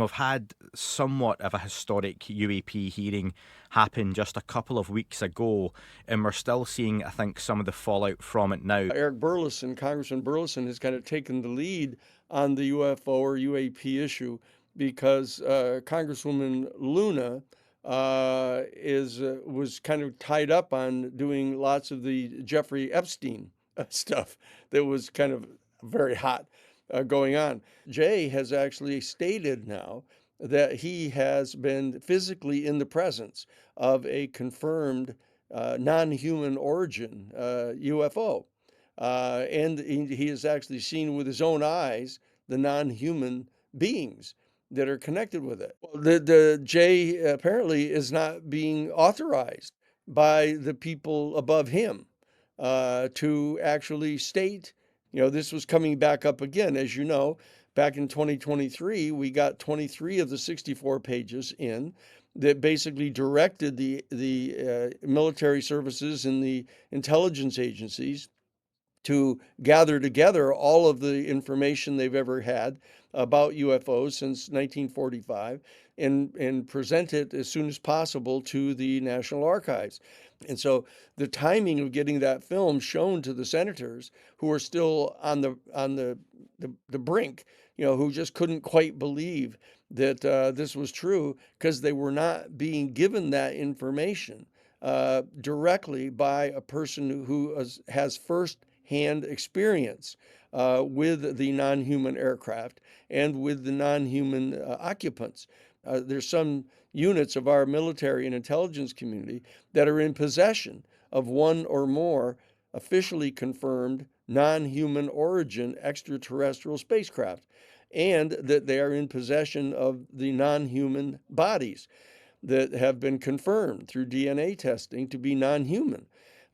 We've had somewhat of a historic UAP hearing happen just a couple of weeks ago, and we're still seeing, I think, some of the fallout from it now. Eric Burleson, Congressman Burleson, has kind of taken the lead on the UFO or UAP issue because Congresswoman Luna was kind of tied up on doing lots of the Jeffrey Epstein stuff that was kind of very hot going on. Jay has actually stated now that he has been physically in the presence of a confirmed non-human origin UFO. And he has actually seen with his own eyes the non-human beings that are connected with it. The Jay apparently is not being authorized by the people above him to actually state, this was coming back up again. As you know, back in 2023, we got 23 of the 64 pages in that basically directed the military services and the intelligence agencies to gather together all of the information they've ever had about UFOs since 1945 and present it as soon as possible to the National Archives. And so the timing of getting that film shown to the senators who are still on the brink, who just couldn't quite believe that this was true because they were not being given that information directly by a person who has first-hand experience with the non-human aircraft and with the non-human occupants. There's some units of our military and intelligence community that are in possession of one or more officially confirmed non-human origin extraterrestrial spacecraft, and that they are in possession of the non-human bodies that have been confirmed through DNA testing to be non-human.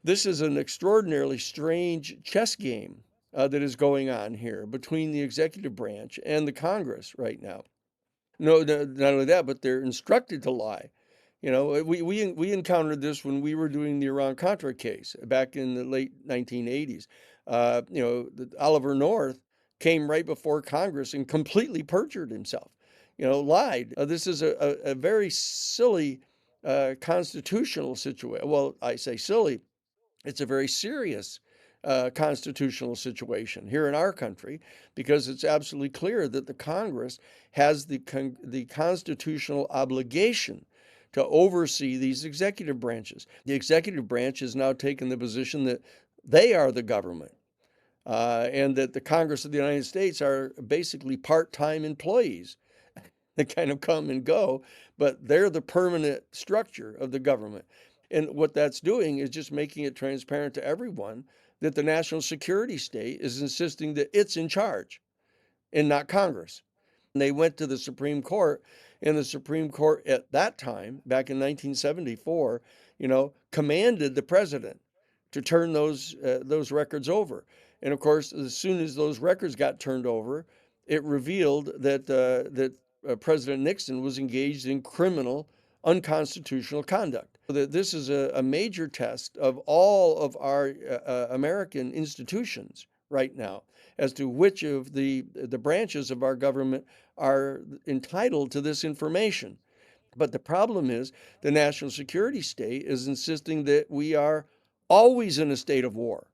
This is an extraordinarily strange chess game that is going on here between the executive branch and the Congress right now. No, not only that, but they're instructed to lie. We encountered this when we were doing the Iran-Contra case back in the late 1980s. Oliver North came right before Congress and completely perjured himself, lied. This is a very silly constitutional situation. Well, I say silly, it's a very serious constitutional situation here in our country because it's absolutely clear that the Congress has the constitutional obligation to oversee these executive branches. The executive branch has now taken the position that they are the government and that the Congress of the United States are basically part-time employees that kind of come and go, but they're the permanent structure of the government. And what that's doing is just making it transparent to everyone that the national security state is insisting that it's in charge and not Congress. And they went to the Supreme Court, and the Supreme Court at that time, back in 1974, commanded the president to turn those records over. And of course, as soon as those records got turned over, it revealed that President Nixon was engaged in criminal, unconstitutional conduct. That this is a major test of all of our American institutions right now as to which of the branches of our government are entitled to this information. But the problem is the national security state is insisting that we are always in a state of war.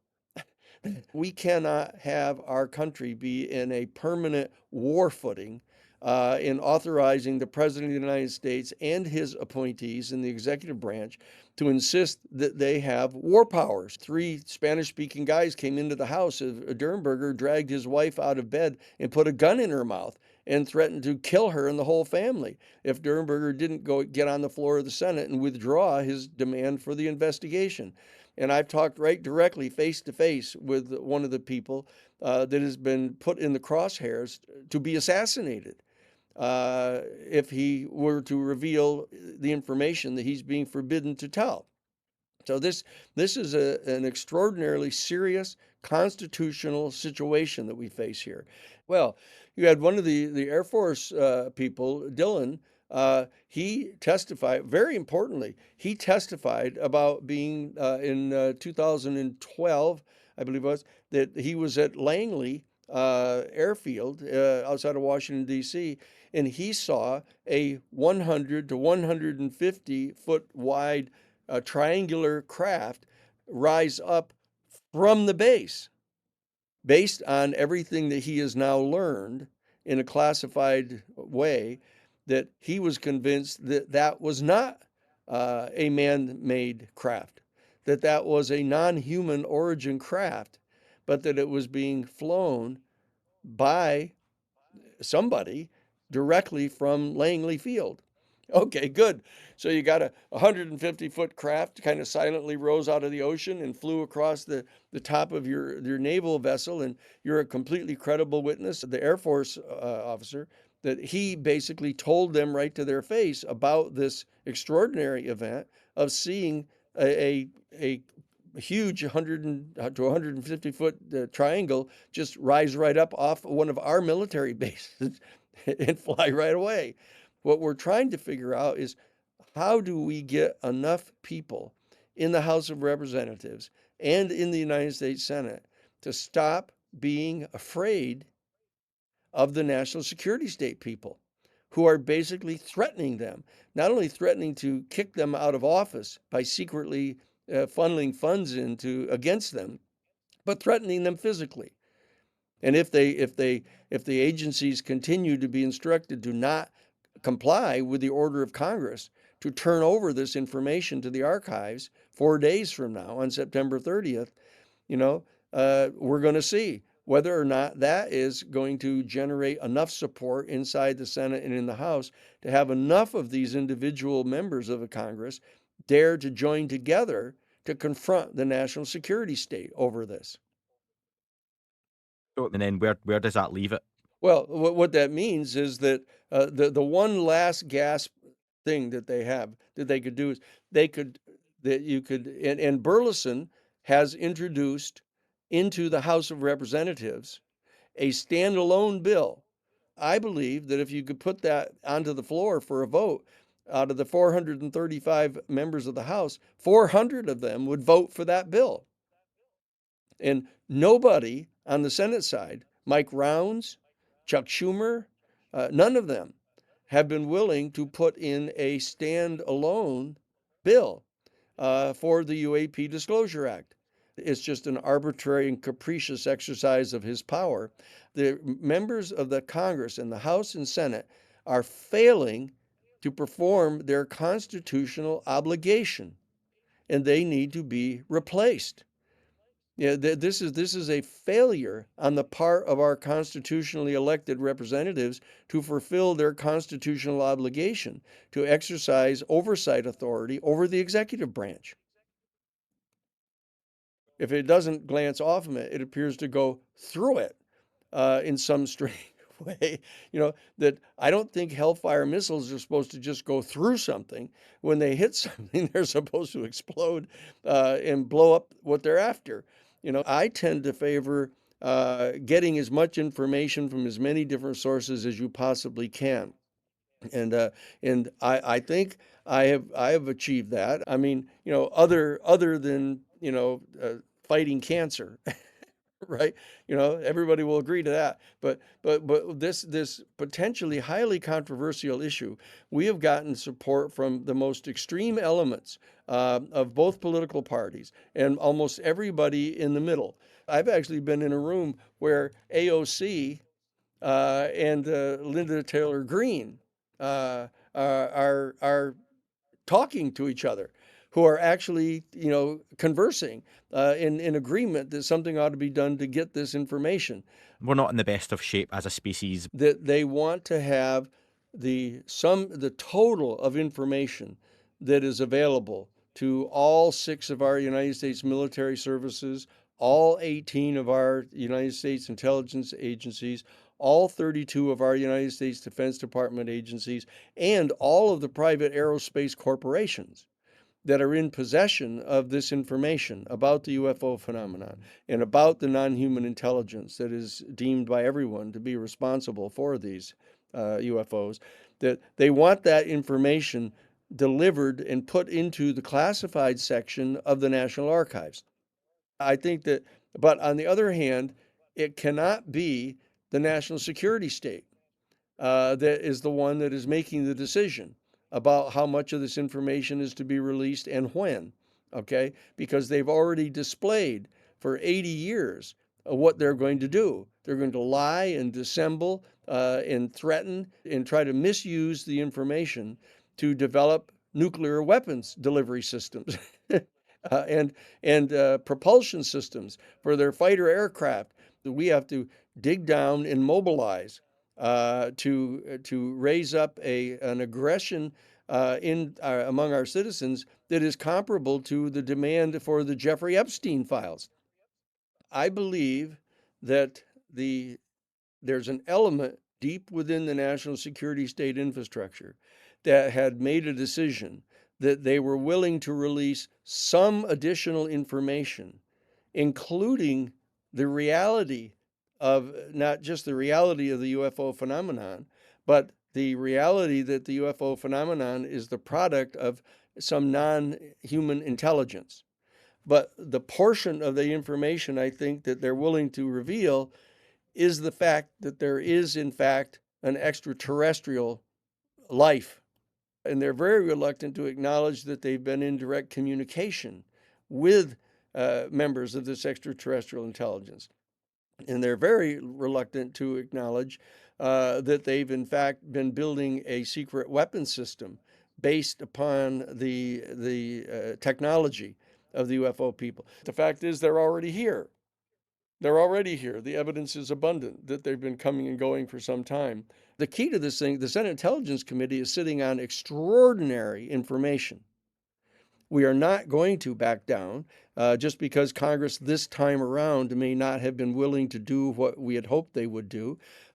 We cannot have our country be in a permanent war footing in authorizing the President of the United States and his appointees in the executive branch to insist that they have war powers. 3 Spanish-speaking guys came into the house of Durnberger, dragged his wife out of bed and put a gun in her mouth and threatened to kill her and the whole family if Durnberger didn't go get on the floor of the Senate and withdraw his demand for the investigation. And I've talked right directly, face to face, with one of the people that has been put in the crosshairs to be assassinated if he were to reveal the information that he's being forbidden to tell. So this is an extraordinarily serious constitutional situation that we face here. Well, you had one of the Air Force people, Dylan. He testified, very importantly, he testified about being in 2012, I believe it was, that he was at Langley Airfield outside of Washington, D.C., and he saw a 100 to 150 foot wide triangular craft rise up from the base based on everything that he has now learned in a classified way, that he was convinced that that was not a man-made craft, that that was a non-human origin craft, but that it was being flown by somebody directly from Langley Field. Okay, good. So you got a 150-foot craft kind of silently rose out of the ocean and flew across the top of your naval vessel, and you're a completely credible witness, the Air Force officer, that he basically told them right to their face about this extraordinary event of seeing a huge 100 to 150-foot triangle just rise right up off one of our military bases and fly right away. What we're trying to figure out is, how do we get enough people in the House of Representatives and in the United States Senate to stop being afraid of the national security state people who are basically threatening them, not only threatening to kick them out of office by secretly funneling funds into against them, but threatening them physically. And if the agencies continue to be instructed to not comply with the order of Congress to turn over this information to the archives 4 days from now on September 30th, we're going to see whether or not that is going to generate enough support inside the Senate and in the House to have enough of these individual members of the Congress dare to join together to confront the national security state over this. So, and then where does that leave it? Well, what that means is that the one last gasp thing that they have that they could do is they could that you could and Burleson has introduced into the House of Representatives a standalone bill. I believe that if you could put that onto the floor for a vote, out of the 435 members of the House, 400 of them would vote for that bill. And nobody on the Senate side, Mike Rounds, Chuck Schumer, none of them have been willing to put in a standalone bill for the UAP Disclosure Act. It's just an arbitrary and capricious exercise of his power. The members of the Congress and the House and Senate are failing to perform their constitutional obligation, and they need to be replaced. Yeah, this is a failure on the part of our constitutionally elected representatives to fulfill their constitutional obligation to exercise oversight authority over the executive branch. If it doesn't glance off of it, it appears to go through it in some strange way. That I don't think Hellfire missiles are supposed to just go through something. When they hit something, they're supposed to explode and blow up what they're after. I tend to favor getting as much information from as many different sources as you possibly can. And I think I have achieved that. I mean, other than fighting cancer, right? Everybody will agree to that. But this potentially highly controversial issue, we have gotten support from the most extreme elements of both political parties and almost everybody in the middle. I've actually been in a room where AOC and Linda Taylor Greene are talking to each other, who are actually conversing in agreement that something ought to be done to get this information. We're not in the best of shape as a species. That they want to have the total of information that is available to all 6 of our United States military services, all 18 of our United States intelligence agencies, all 32 of our United States Defense Department agencies, and all of the private aerospace corporations that are in possession of this information about the UFO phenomenon and about the non-human intelligence that is deemed by everyone to be responsible for these UFOs, that they want that information delivered and put into the classified section of the National Archives. I think that, but on the other hand, it cannot be the national security state. that is the one that is making the decision about how much of this information is to be released and when, okay? Because they've already displayed for 80 years what they're going to do. They're going to lie and dissemble and threaten and try to misuse the information to develop nuclear weapons delivery systems and propulsion systems for their fighter aircraft that we have to dig down and mobilize to raise up an aggression in among our citizens that is comparable to the demand for the Jeffrey Epstein files. I believe that there's an element deep within the national security state infrastructure that had made a decision that they were willing to release some additional information, including the reality of not just the reality of the UFO phenomenon, but the reality that the UFO phenomenon is the product of some non human intelligence. But the portion of the information I think that they're willing to reveal is the fact that there is, in fact, an extraterrestrial life. And they're very reluctant to acknowledge that they've been in direct communication with members of this extraterrestrial intelligence. And they're very reluctant to acknowledge that they've, in fact, been building a secret weapon system based upon the technology of the UFO people. The fact is, they're already here. They're already here. The evidence is abundant that they've been coming and going for some time. The key to this thing, the Senate Intelligence Committee is sitting on extraordinary information. We are not going to back down just because Congress this time around may not have been willing to do what we had hoped they would do.